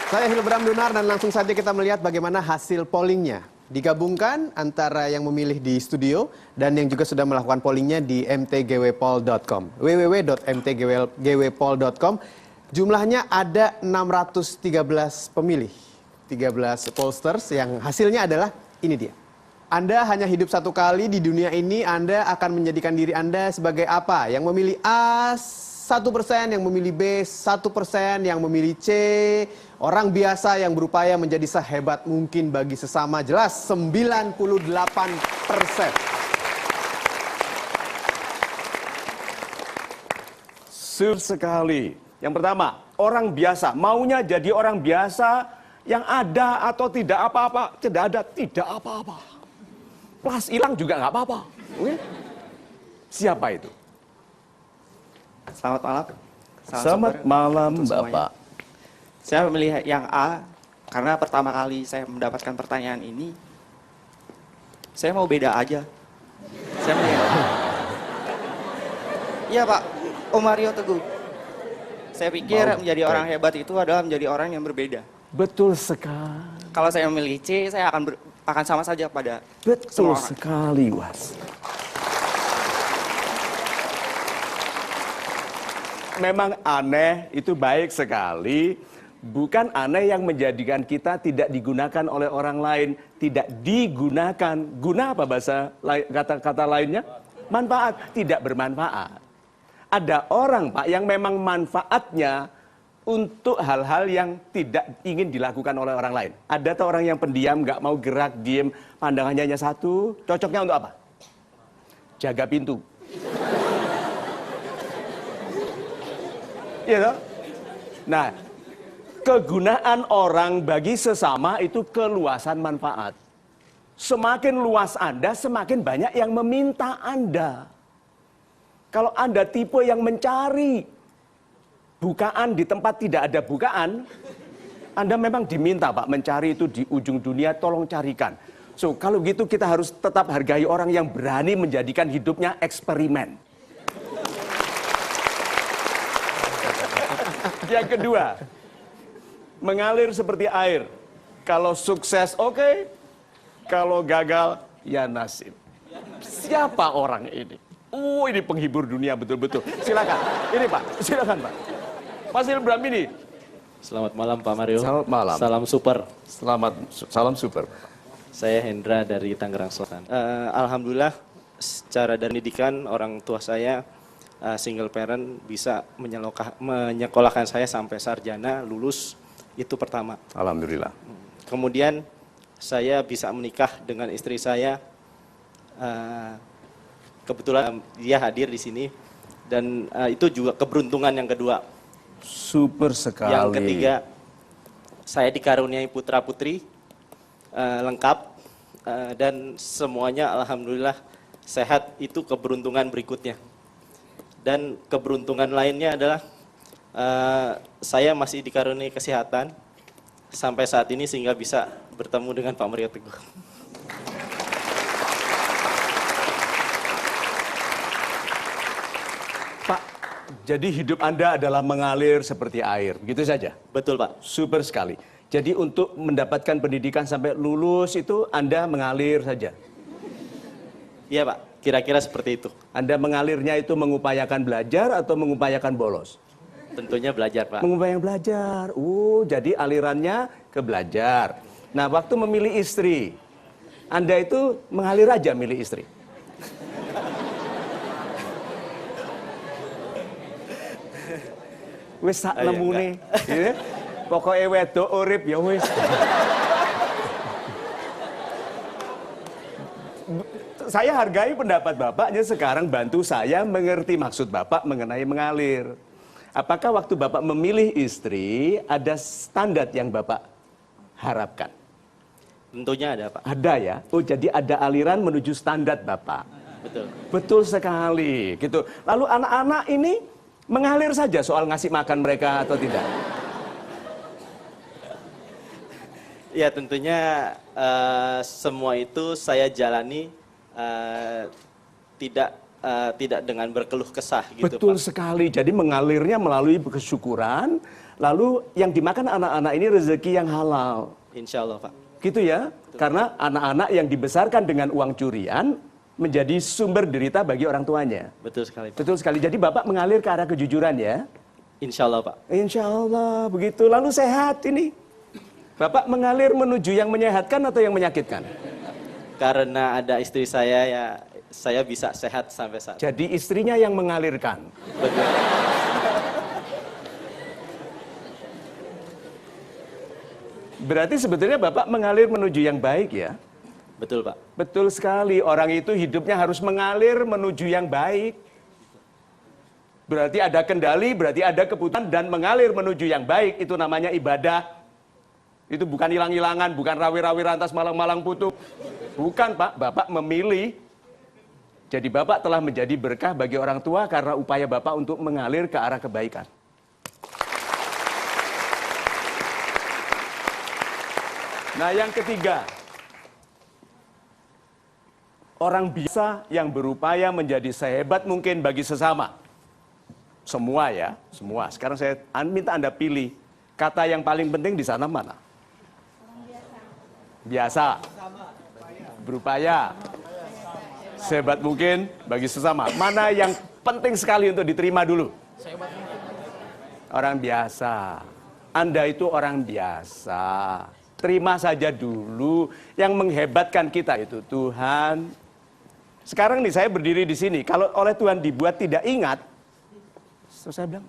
Saya Hilbram Dunar dan langsung saja kita melihat bagaimana hasil pollingnya. Digabungkan antara yang memilih di studio dan yang juga sudah melakukan pollingnya di mtgwpoll.com. www.mtgwpoll.com. Jumlahnya ada 613 pemilih, 13 pollsters yang hasilnya adalah ini dia. Anda hanya hidup satu kali di dunia ini, Anda akan menjadikan diri Anda sebagai apa? Yang memilih A 1%, yang memilih B 1%, yang memilih C orang biasa yang berupaya menjadi sehebat mungkin bagi sesama, jelas 98%. Sur sekali. Yang pertama, orang biasa. Maunya jadi orang biasa yang ada atau tidak apa-apa. Tidak ada, tidak apa-apa. Plus hilang juga nggak apa-apa. Oke? Siapa itu? Selamat malam. Selamat malam, Bapak. Saya memilih yang A karena pertama kali saya mendapatkan pertanyaan ini, saya mau beda aja. Saya melihat. Iya Pak, Om Mario Teguh. Saya pikir menjadi orang hebat itu adalah menjadi orang yang berbeda. Betul sekali. Kalau saya memilih C, saya akan sama saja pada Betul semua orang. sekali, Was. Memang aneh, itu baik sekali. Bukan aneh yang menjadikan kita tidak digunakan oleh orang lain. Tidak digunakan. Guna apa bahasa kata-kata lainnya? Manfaat. Tidak bermanfaat. Ada orang, Pak, yang memang manfaatnya untuk hal-hal yang tidak ingin dilakukan oleh orang lain. Ada tuh orang yang pendiam, nggak mau gerak, diem, pandangannya hanya satu. Cocoknya untuk apa? Jaga pintu. Iya toh? Nah, kegunaan orang bagi sesama itu keluasan manfaat. Semakin luas Anda, semakin banyak yang meminta Anda. Kalau Anda tipe yang mencari bukaan di tempat tidak ada bukaan, Anda memang diminta, Pak, mencari itu di ujung dunia, tolong carikan. So, kalau gitu kita harus tetap hargai orang yang berani menjadikan hidupnya eksperimen. Yang kedua, mengalir seperti air. Kalau sukses, oke. Kalau gagal, ya nasib. Siapa orang ini? Oh, ini penghibur dunia betul-betul. Silakan. Ini Pak, silakan Pak. Mas Hilbram ini. Selamat malam Pak Mario. Selamat malam. Salam super. Salam super. Saya Hendra dari Tangerang Selatan. Alhamdulillah, secara dari pendidikan orang tua saya single parent bisa menyekolahkan saya sampai sarjana, lulus, itu pertama. Alhamdulillah. Kemudian saya bisa menikah dengan istri saya. Kebetulan dia hadir di sini dan itu juga keberuntungan yang kedua. Super sekali. Yang ketiga, saya dikaruniai putra putri lengkap dan semuanya alhamdulillah sehat, itu keberuntungan berikutnya. Dan keberuntungan lainnya adalah saya masih dikaruniai kesehatan sampai saat ini sehingga bisa bertemu dengan Pak Mario Teguh. Pak, jadi hidup Anda adalah mengalir seperti air, begitu saja? Betul Pak. Super sekali. Jadi untuk mendapatkan pendidikan sampai lulus itu Anda mengalir saja? Iya Pak, kira-kira seperti itu. Anda mengalirnya itu mengupayakan belajar atau mengupayakan bolos? Tentunya belajar Pak. Mengupayakan belajar. Jadi alirannya ke belajar. Nah, waktu memilih istri, Anda itu mengalir aja milih istri? Wis sak lemune, ya. Pokoke wedok urip ya wis. Saya hargai pendapat Bapaknya sekarang bantu saya mengerti maksud Bapak mengenai mengalir. Apakah waktu Bapak memilih istri ada standar yang Bapak harapkan? Tentunya ada Pak. Ada ya? Oh, jadi ada aliran menuju standar Bapak. Betul. Betul sekali, gitu. Lalu anak-anak ini mengalir saja soal ngasih makan mereka atau tidak? Ya tentunya semua itu saya jalani tidak dengan berkeluh kesah gitu Betul Pak. sekali, jadi mengalirnya melalui kesyukuran, Lalu yang dimakan anak-anak ini rezeki yang halal. Insya Allah, Pak. Gitu ya. Karena anak-anak yang dibesarkan dengan uang curian menjadi sumber derita bagi orang tuanya. Betul sekali, Pak. Betul sekali. Jadi Bapak mengalir ke arah kejujuran ya. Insya Allah, Pak. Insya Allah begitu. Lalu sehat ini. Bapak mengalir menuju yang menyehatkan atau yang menyakitkan? Karena ada istri saya, ya saya bisa sehat sampai saat. Jadi istrinya yang mengalirkan. Betul. Berarti sebetulnya Bapak mengalir menuju yang baik ya? Betul, Pak. Betul sekali. Orang itu hidupnya harus mengalir menuju yang baik. Berarti ada kendali, berarti ada keputusan dan mengalir menuju yang baik. Itu namanya ibadah. Itu bukan hilang-hilangan, bukan rawi-rawi rantas malang-malang putuk. Bukan, Pak. Bapak memilih. Jadi Bapak telah menjadi berkah bagi orang tua karena upaya Bapak untuk mengalir ke arah kebaikan. Nah, yang ketiga. Orang biasa yang berupaya menjadi sehebat mungkin bagi sesama. Semua ya, semua. Sekarang saya minta Anda pilih kata yang paling penting di sana mana? Biasa. Berupaya. Sehebat mungkin bagi sesama. Mana yang penting sekali untuk diterima dulu? Orang biasa. Anda itu orang biasa. Terima saja dulu. Yang menghebatkan kita itu Tuhan. Sekarang nih saya berdiri di sini. Kalau oleh Tuhan dibuat tidak ingat, so saya bilang,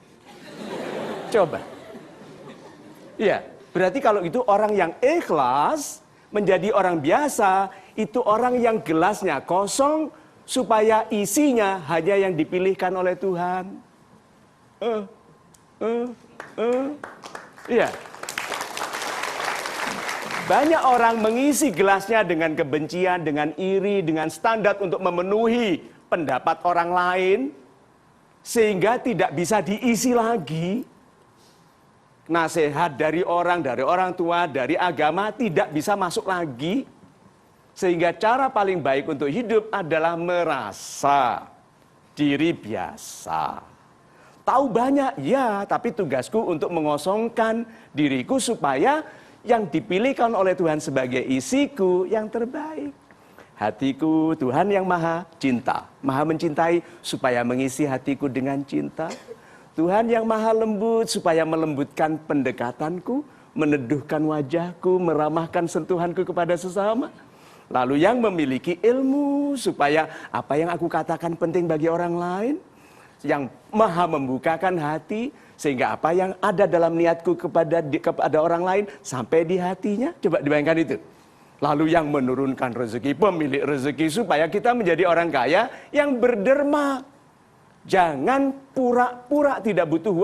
coba. Iya, berarti kalau itu orang yang ikhlas menjadi orang biasa, itu orang yang gelasnya kosong supaya isinya hanya yang dipilihkan oleh Tuhan. Iya. Banyak orang mengisi gelasnya dengan kebencian, dengan iri, dengan standar untuk memenuhi pendapat orang lain. Sehingga tidak bisa diisi lagi. Nasihat dari orang tua, dari agama tidak bisa masuk lagi. Sehingga cara paling baik untuk hidup adalah merasa diri biasa. Tahu banyak, ya, tapi tugasku untuk mengosongkan diriku supaya yang dipilihkan oleh Tuhan sebagai isiku yang terbaik. Hatiku Tuhan yang maha cinta, maha mencintai supaya mengisi hatiku dengan cinta. Tuhan yang maha lembut supaya melembutkan pendekatanku, meneduhkan wajahku, meramahkan sentuhanku kepada sesama. Lalu yang memiliki ilmu supaya apa yang aku katakan penting bagi orang lain. Yang maha membukakan hati sehingga apa yang ada dalam niatku kepada orang lain sampai di hatinya. Coba dibayangkan itu. Lalu yang menurunkan rezeki, pemilik rezeki supaya kita menjadi orang kaya yang berderma. Jangan pura-pura tidak butuh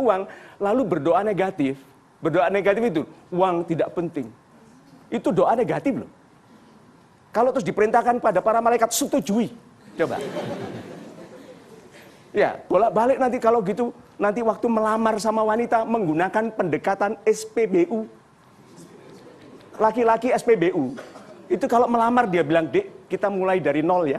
uang lalu berdoa negatif. Berdoa negatif itu uang tidak penting. Itu doa negatif loh. Kalau terus diperintahkan pada para malaikat setujui. Coba. Ya, bolak-balik nanti kalau gitu, nanti waktu melamar sama wanita menggunakan pendekatan SPBU. Laki-laki SPBU. Itu kalau melamar dia bilang, "Dek, kita mulai dari nol ya."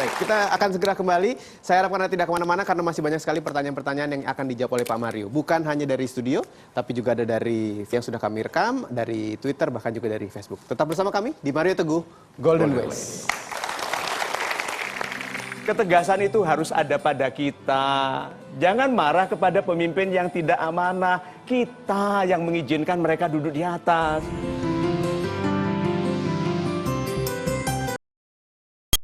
Baik, kita akan segera kembali. Saya harap Anda tidak kemana-mana karena masih banyak sekali pertanyaan-pertanyaan yang akan dijawab oleh Pak Mario. Bukan hanya dari studio, tapi juga ada dari yang sudah kami rekam, dari Twitter, bahkan juga dari Facebook. Tetap bersama kami di Mario Teguh Golden Ways. Ketegasan itu harus ada pada kita. Jangan marah kepada pemimpin yang tidak amanah. Kita yang mengizinkan mereka duduk di atas.